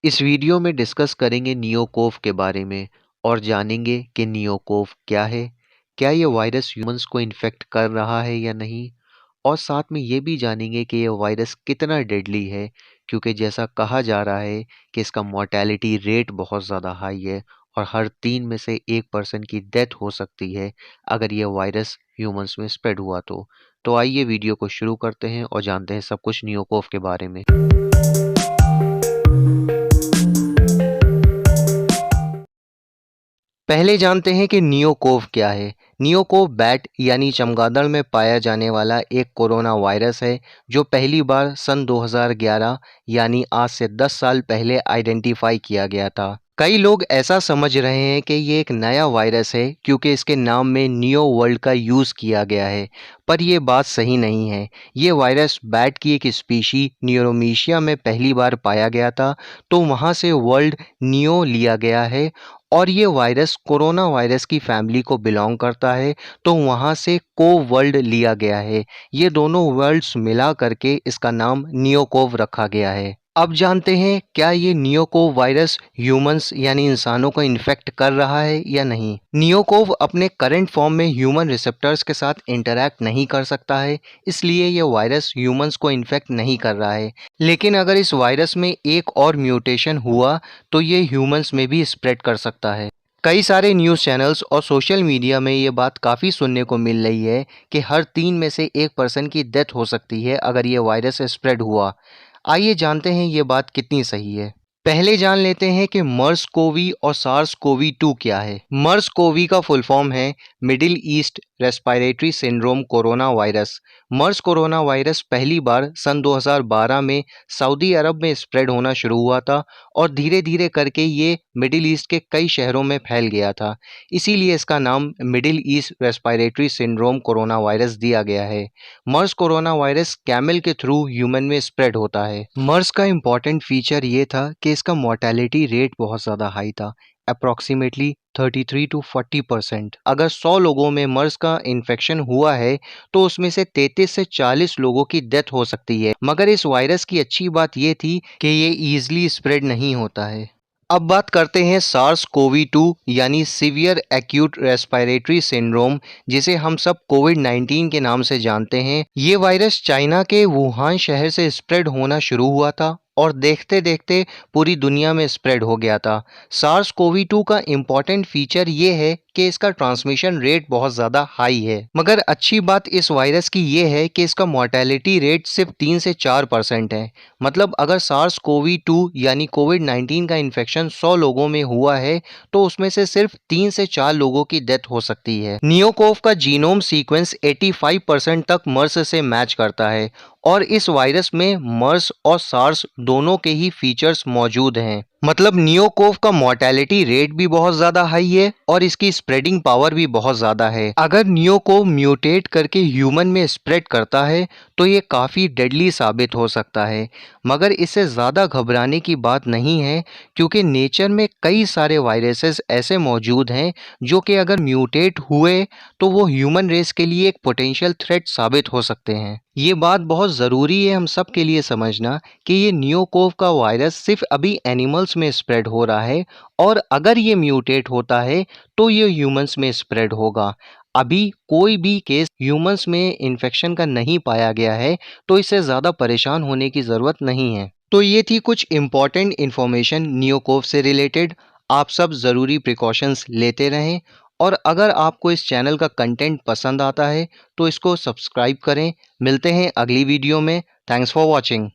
इस वीडियो में डिस्कस करेंगे नियोकोव के बारे में और जानेंगे कि नियोकोव क्या है, क्या ये वायरस ह्यूमंस को इन्फेक्ट कर रहा है या नहीं, और साथ में ये भी जानेंगे कि ये वायरस कितना डेडली है, क्योंकि जैसा कहा जा रहा है कि इसका मोर्टेलिटी रेट बहुत ज़्यादा हाई है और हर 3 में से 1 पर्सन की डेथ हो सकती है अगर ये वायरस ह्यूमंस में स्प्रेड हुआ तो। आइए वीडियो को शुरू करते हैं और जानते हैं सब कुछ नियोकोव के बारे में। पहले जानते हैं कि नियोकोव क्या है। नियोकोव बैट यानी चमगादड़ में पाया जाने वाला एक कोरोना वायरस है जो पहली बार सन 2011 यानी आज से 10 साल पहले आइडेंटिफाई किया गया था। कई लोग ऐसा समझ रहे हैं कि ये एक नया वायरस है क्योंकि इसके नाम में नियो वर्ल्ड का यूज़ किया गया है, पर यह बात सही नहीं है। ये वायरस बैट की एक स्पीशी न्यूरोमीशिया में पहली बार पाया गया था, तो वहाँ से वर्ल्ड नियो लिया गया है और ये वायरस कोरोना वायरस की फैमिली को बिलोंग करता है, तो वहाँ से को वर्ल्ड लिया गया है। ये दोनों वर्ल्ड्स मिला करके इसका नाम नियोकोव रखा गया है। अब जानते हैं क्या ये नियोकोव वायरस ह्यूमंस यानी इंसानों को इन्फेक्ट कर रहा है या नहीं। नियोकोव अपने करंट फॉर्म में ह्यूमन रिसेप्टर्स के साथ इंटरैक्ट नहीं कर सकता है, इसलिए ये वायरस ह्यूमंस को इन्फेक्ट नहीं कर रहा है। लेकिन अगर इस वायरस में एक और म्यूटेशन हुआ तो ये ह्यूमंस में भी स्प्रेड कर सकता है। कई सारे न्यूज़ चैनल्स और सोशल मीडिया में ये बात काफ़ी सुनने को मिल रही है कि हर 3 में से 1 पर्सन की डेथ हो सकती है अगर ये वायरस स्प्रेड हुआ। आइए जानते हैं ये बात कितनी सही है। पहले जान लेते हैं कि मर्स कोवी और सार्स कोवी 2 क्या है। मर्स कोवी का फुल फॉर्म है Middle East respiratory syndrome corona virus. MERS corona virus पहली बार सन 2012 में सऊदी अरब में स्प्रेड होना शुरू हुआ था और धीरे धीरे करके ये मिडिल ईस्ट के कई शहरों में फैल गया था, इसीलिए इसका नाम middle East respiratory syndrome corona virus दिया गया है। मर्स कोरोना वायरस कैमल के थ्रू ह्यूमन में स्प्रेड होता है। मर्स का इम्पॉर्टेंट फीचर ये था कि इसका मोर्टेलिटी रेट बहुत ज़्यादा हाई था, अप्रॉक्सीमेटली 33 to 40%। अगर 100 लोगों में मर्स का इन्फेक्शन हुआ है तो उसमें से 33 से 40 लोगों की डेथ हो सकती है। मगर इस वायरस की अच्छी बात ये थी कि ये ईजिली स्प्रेड नहीं होता है। अब बात करते हैं सार्स कोवी 2 यानी सीवियर एक्यूट रेस्पिरेटरी सिंड्रोम, जिसे हम सब कोविड-19 के नाम से जानते हैं। ये वायरस चाइना के वुहान शहर से स्प्रेड होना शुरू हुआ था और देखते देखते पूरी दुनिया में स्प्रेड हो गया था। सार्स कोवी 2 का इम्पॉर्टेंट फीचर ये है कि इसका ट्रांसमिशन रेट बहुत ज़्यादा हाई है। मगर अच्छी बात इस वायरस की ये है कि इसका मोर्टेलिटी रेट सिर्फ 3 से 4% है। मतलब अगर सार्स कोवी 2 यानी कोविड-19 का इन्फेक्शन 100 लोगों में हुआ है तो उसमें से सिर्फ 3 से 4 लोगों की डेथ हो सकती है। नियोकोव का जीनोम सीक्वेंस 85% तक मर्स से मैच करता है और इस वायरस में मर्स और सार्स दोनों के ही फीचर्स मौजूद हैं। मतलब नियोकोव का मोर्टेलिटी रेट भी बहुत ज़्यादा हाई है और इसकी स्प्रेडिंग पावर भी बहुत ज़्यादा है। अगर नियोकोव म्यूटेट करके ह्यूमन में स्प्रेड करता है तो ये काफ़ी डेडली साबित हो सकता है, मगर इससे ज़्यादा घबराने की बात नहीं है क्योंकि नेचर में कई सारे वायरसेस ऐसे मौजूद हैं जो कि अगर म्यूटेट हुए तो वो ह्यूमन रेस के लिए एक पोटेंशियल थ्रेट साबित हो सकते हैं। ये बात बहुत ज़रूरी है हम सब के लिए समझना कि ये नियोकोव का वायरस सिर्फ अभी एनिमल्स में स्प्रेड हो रहा है और अगर ये म्यूटेट होता है तो ये ह्यूमंस में स्प्रेड होगा। अभी कोई भी केस ह्यूमंस में इन्फेक्शन का नहीं पाया गया है, तो इससे ज़्यादा परेशान होने की ज़रूरत नहीं है। तो ये थी कुछ इम्पॉर्टेंट इन्फॉर्मेशन नियोकोव से रिलेटेड। आप सब ज़रूरी प्रिकॉशंस लेते रहें और अगर आपको इस चैनल का कंटेंट पसंद आता है तो इसको सब्सक्राइब करें। मिलते हैं अगली वीडियो में। Thanks for watching.